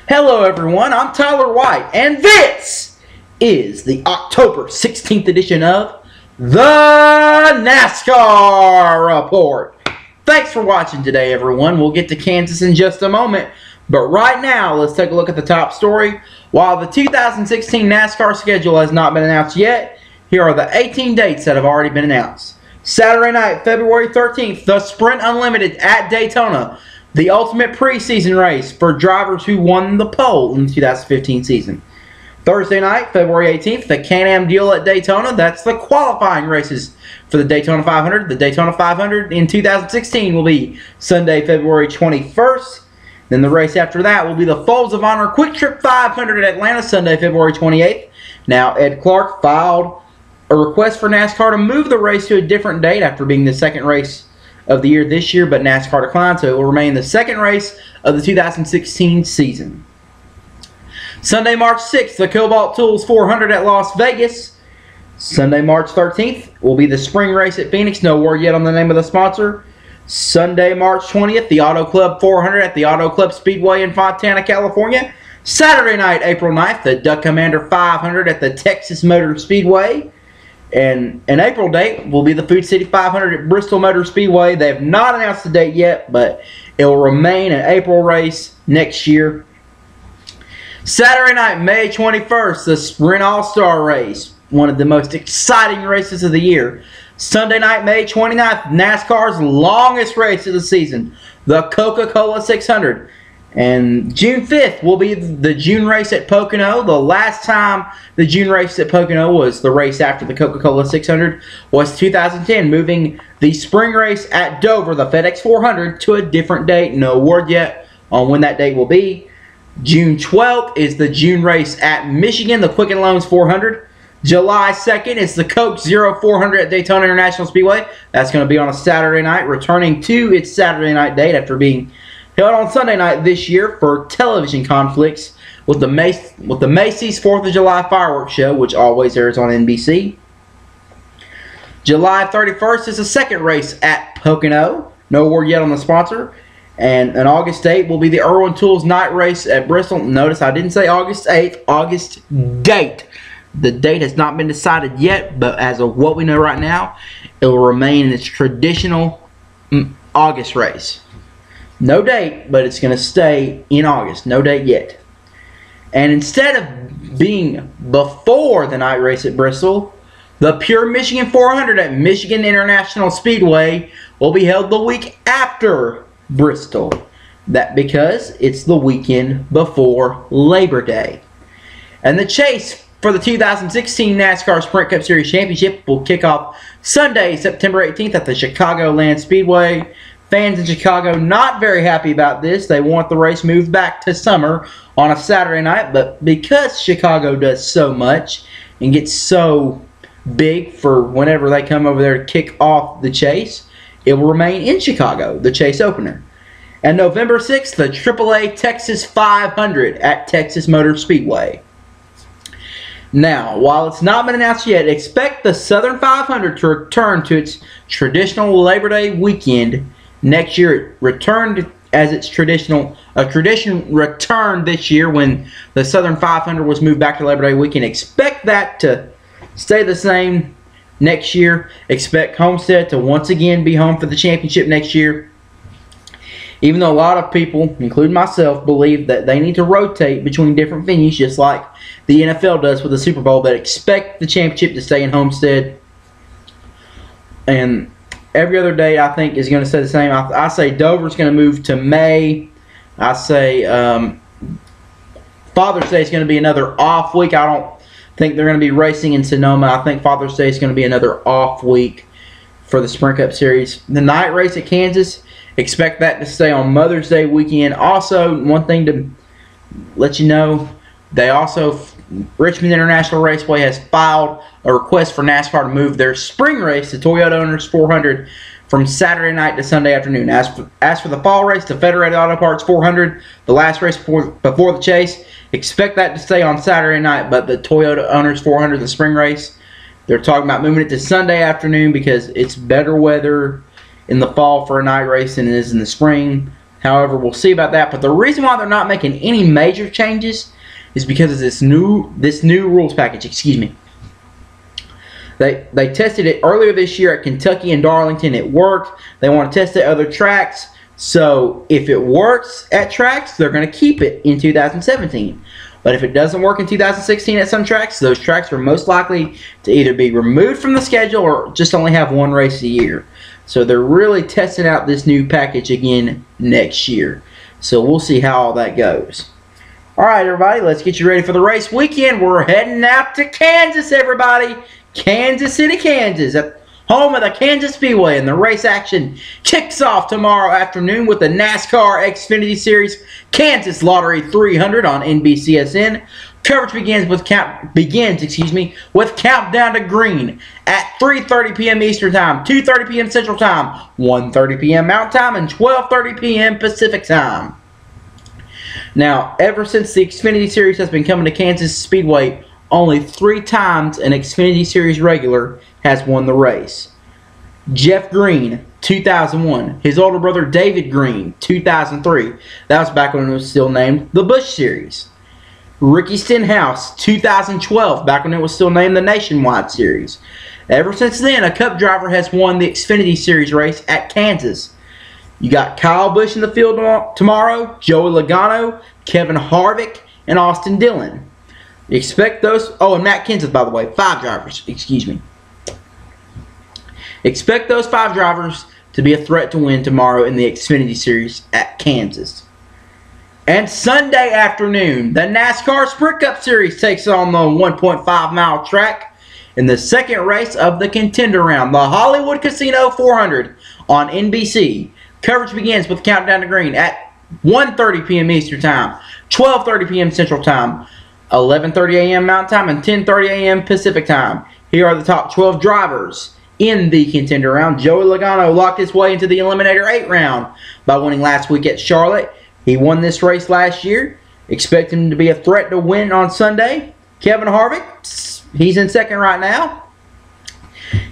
Hello everyone, I'm Tyler White, and this is the October 16th edition of the NASCAR Report. Thanks for watching today everyone. We'll get to Kansas in just a moment, but right now let's take a look at the top story. While the 2016 NASCAR schedule has not been announced yet, here are the 18 dates that have already been announced. Saturday night, February 13th, the Sprint Unlimited at Daytona. The ultimate preseason race for drivers who won the pole in the 2015 season. Thursday night, February 18th, the Can-Am deal at Daytona. That's the qualifying races for the Daytona 500. The Daytona 500 in 2016 will be Sunday, February 21st. Then the race after that will be the Folds of Honor Quick Trip 500 at Atlanta, Sunday, February 28th. Now, Ed Clark filed a request for NASCAR to move the race to a different date after being the second race of the year this year, but NASCAR declined, so it will remain the second race of the 2016 season. Sunday, March 6th, the Cobalt Tools 400 at Las Vegas. Sunday, March 13th will be the spring race at Phoenix. No word yet on the name of the sponsor. Sunday, March 20th, the Auto Club 400 at the Auto Club Speedway in Fontana, California. Saturday night, April 9th, the Duck Commander 500 at the Texas Motor Speedway. And an April date will be the Food City 500 at Bristol Motor Speedway. They have not announced the date yet, but it will remain an April race next year. Saturday night, May 21st, the Sprint All-Star Race, one of the most exciting races of the year. Sunday night, May 29th, NASCAR's longest race of the season, the Coca-Cola 600. And June 5th will be the June race at Pocono. The last time the June race at Pocono was the race after the Coca-Cola 600 was 2010, moving the spring race at Dover, the FedEx 400, to a different date. No word yet on when that date will be. June 12th is the June race at Michigan, the Quicken Loans 400. July 2nd is the Coke 0400 at Daytona International Speedway. That's going to be on a Saturday night, returning to its Saturday night date after being held on Sunday night this year for television conflicts with the Macy's 4th of July fireworks show, which always airs on NBC. July 31st is the second race at Pocono. No word yet on the sponsor. And an August 8th will be the Irwin Tools night race at Bristol. Notice I didn't say August 8th, August date. The date has not been decided yet, but as of what we know right now, it will remain in its traditional August race. No date, but it's going to stay in August. No date yet. And instead of being before the night race at Bristol, the Pure Michigan 400 at Michigan International Speedway will be held the week after Bristol. That because it's the weekend before Labor Day. And the chase for the 2016 NASCAR Sprint Cup Series Championship will kick off Sunday, September 18th at the Chicagoland Speedway. Fans in Chicago not very happy about this. They want the race moved back to summer on a Saturday night, but because Chicago does so much and gets so big for whenever they come over there to kick off the chase, it will remain in Chicago, the chase opener. And November 6th, the AAA Texas 500 at Texas Motor Speedway. Now, while it's not been announced yet, expect the Southern 500 to return to its traditional Labor Day weekend next year. It returned as its tradition returned this year when the Southern 500 was moved back to Labor Day weekend. Expect that to stay the same next year. Expect Homestead to once again be home for the championship next year. Even though a lot of people, including myself, believe that they need to rotate between different venues just like the NFL does with the Super Bowl, but expect the championship to stay in Homestead. And every other date, I think, is going to stay the same. I say Dover's going to move to May. I say Father's Day is going to be another off week. I don't think they're going to be racing in Sonoma. I think Father's Day is going to be another off week for the Sprint Cup Series. The night race at Kansas, expect that to stay on Mother's Day weekend. Also, one thing to let you know, Richmond International Raceway has filed a request for NASCAR to move their spring race, the Toyota Owners 400, from Saturday night to Sunday afternoon. As for the fall race, the Federated Auto Parts 400, the last race before the chase, expect that to stay on Saturday night, but the Toyota Owners 400, the spring race, they're talking about moving it to Sunday afternoon because it's better weather in the fall for a night race than it is in the spring. However, we'll see about that. But the reason why they're not making any major changes is because of this new rules package. Excuse me. They tested it earlier this year at Kentucky and Darlington. It worked. They want to test it at other tracks. So if it works at tracks, they're going to keep it in 2017. But if it doesn't work in 2016 at some tracks, those tracks are most likely to either be removed from the schedule or just only have one race a year. So they're really testing out this new package again next year. So we'll see how all that goes. Alright everybody, let's get you ready for the race weekend. We're heading out to Kansas, everybody. Kansas City, Kansas, at home of the Kansas Speedway, and the race action kicks off tomorrow afternoon with the NASCAR Xfinity Series Kansas Lottery 300 on NBCSN. Coverage begins with countdown to green at 3:30 p.m. Eastern Time, 2:30 p.m. Central Time, 1:30 p.m. Mountain Time, and 12:30 p.m. Pacific Time. Now, ever since the Xfinity Series has been coming to Kansas Speedway, only 3 times an Xfinity Series regular has won the race. Jeff Green, 2001. His older brother David Green, 2003. That was back when it was still named the Busch Series. Ricky Stenhouse, 2012, back when it was still named the Nationwide Series. Ever since then, a Cup driver has won the Xfinity Series race at Kansas. You got Kyle Busch in the field tomorrow, Joey Logano, Kevin Harvick, and Austin Dillon. Expect those, and Matt Kenseth, by the way, 5 drivers, excuse me. Expect those 5 drivers to be a threat to win tomorrow in the Xfinity Series at Kansas. And Sunday afternoon, the NASCAR Sprint Cup Series takes on the 1.5-mile track in the second race of the contender round, the Hollywood Casino 400 on NBC. Coverage begins with countdown to green at 1:30 p.m. Eastern Time, 12:30 p.m. Central Time, 11:30 a.m. Mountain Time, and 10:30 a.m. Pacific Time. Here are the top 12 drivers in the contender round. Joey Logano locked his way into the Eliminator 8 round by winning last week at Charlotte. He won this race last year. Expect him to be a threat to win on Sunday. Kevin Harvick, he's in second right now.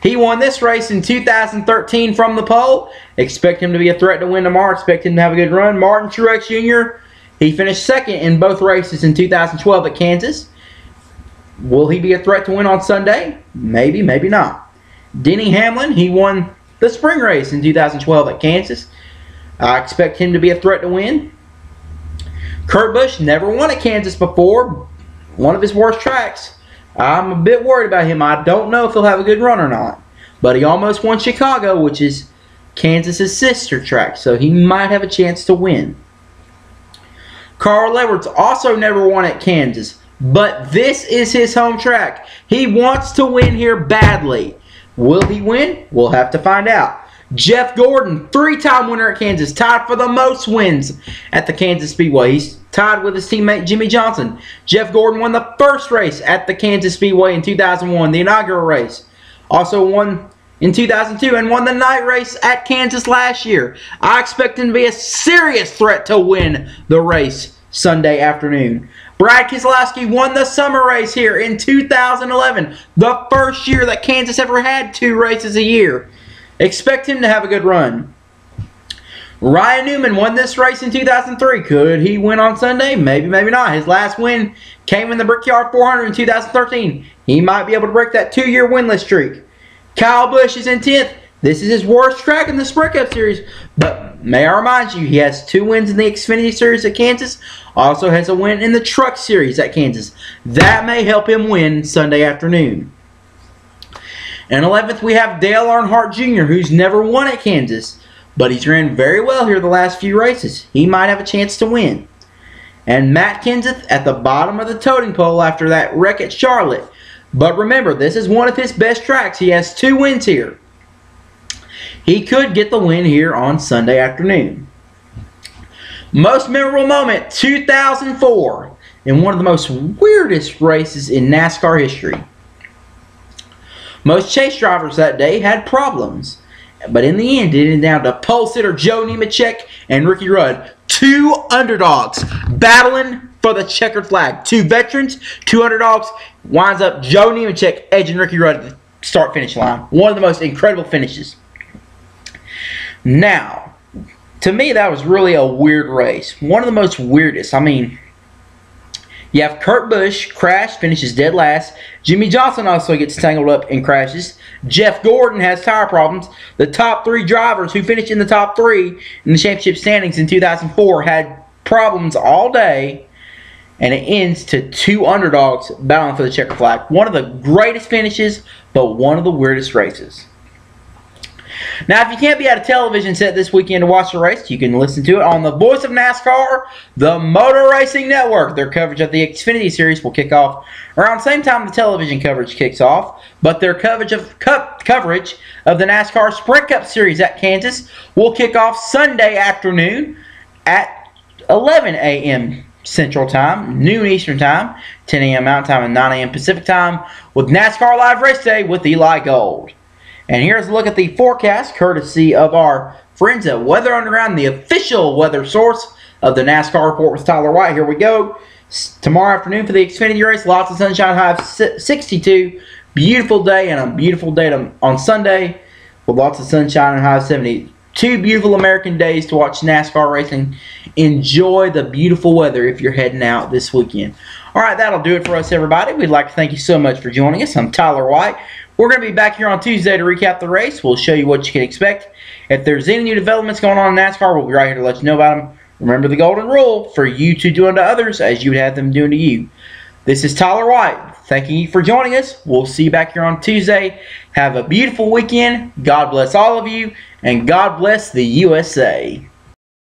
He won this race in 2013 from the pole. Expect him to be a threat to win tomorrow. Expect him to have a good run. Martin Truex Jr., he finished second in both races in 2012 at Kansas. Will he be a threat to win on Sunday? Maybe, maybe not. Denny Hamlin, he won the spring race in 2012 at Kansas. I expect him to be a threat to win. Kurt Busch never won at Kansas before. One of his worst tracks. I'm a bit worried about him. I don't know if he'll have a good run or not. But he almost won Chicago, which is Kansas' sister track. So he might have a chance to win. Carl Edwards also never won at Kansas. But this is his home track. He wants to win here badly. Will he win? We'll have to find out. Jeff Gordon, 3-time winner at Kansas, tied for the most wins at the Kansas Speedway. He's tied with his teammate Jimmy Johnson. Jeff Gordon won the first race at the Kansas Speedway in 2001, the inaugural race. Also won in 2002 and won the night race at Kansas last year. I expect him to be a serious threat to win the race Sunday afternoon. Brad Keselowski won the summer race here in 2011, the first year that Kansas ever had 2 races a year. Expect him to have a good run. Ryan Newman won this race in 2003. Could he win on Sunday? Maybe, maybe not. His last win came in the Brickyard 400 in 2013. He might be able to break that 2-year winless streak. Kyle Busch is in 10th. This is his worst track in the Sprint Cup Series. But may I remind you, he has 2 wins in the Xfinity Series at Kansas. Also has a win in the Truck Series at Kansas. That may help him win Sunday afternoon. And 11th, we have Dale Earnhardt Jr., who's never won at Kansas. But he's ran very well here the last few races. He might have a chance to win. And Matt Kenseth at the bottom of the totem pole after that wreck at Charlotte. But remember, this is one of his best tracks. He has 2 wins here. He could get the win here on Sunday afternoon. Most memorable moment, 2004. In one of the most weirdest races in NASCAR history. Most chase drivers that day had problems. But in the end, it ended down to pole sitter Joe Nemechek and Ricky Rudd. 2 underdogs battling for the checkered flag. 2 veterans, 2 underdogs. Winds up Joe Nemechek edging Ricky Rudd at the start-finish line. One of the most incredible finishes. Now, to me, that was really a weird race. One of the most weirdest. I mean, you have Kurt Busch crash, finishes dead last. Jimmy Johnson also gets tangled up and crashes. Jeff Gordon has tire problems. The top 3 drivers who finished in the top 3 in the championship standings in 2004 had problems all day. And it ends to 2 underdogs battling for the checker flag. One of the greatest finishes, but one of the weirdest races. Now, if you can't be at a television set this weekend to watch the race, you can listen to it on the voice of NASCAR, the Motor Racing Network. Their coverage of the Xfinity Series will kick off around the same time the television coverage kicks off, but their coverage of the NASCAR Sprint Cup Series at Kansas will kick off Sunday afternoon at 11 a.m. Central Time, noon Eastern Time, 10 a.m. Mountain Time, and 9 a.m. Pacific Time with NASCAR Live Race Day with Eli Gold. And here's a look at the forecast, courtesy of our friends at Weather Underground, the official weather source of the NASCAR Report with Tyler White. Here we go. Tomorrow afternoon for the Xfinity race, lots of sunshine, high of 62. Beautiful day, and a beautiful day on Sunday with lots of sunshine and high of 70. 2 beautiful American days to watch NASCAR racing. Enjoy the beautiful weather if you're heading out this weekend. All right, that'll do it for us, everybody. We'd like to thank you so much for joining us. I'm Tyler White. We're going to be back here on Tuesday to recap the race. We'll show you what you can expect. If there's any new developments going on in NASCAR, we'll be right here to let you know about them. Remember the golden rule, for you to do unto others as you would have them do unto you. This is Tyler White. Thanking you for joining us. We'll see you back here on Tuesday. Have a beautiful weekend. God bless all of you, and God bless the USA.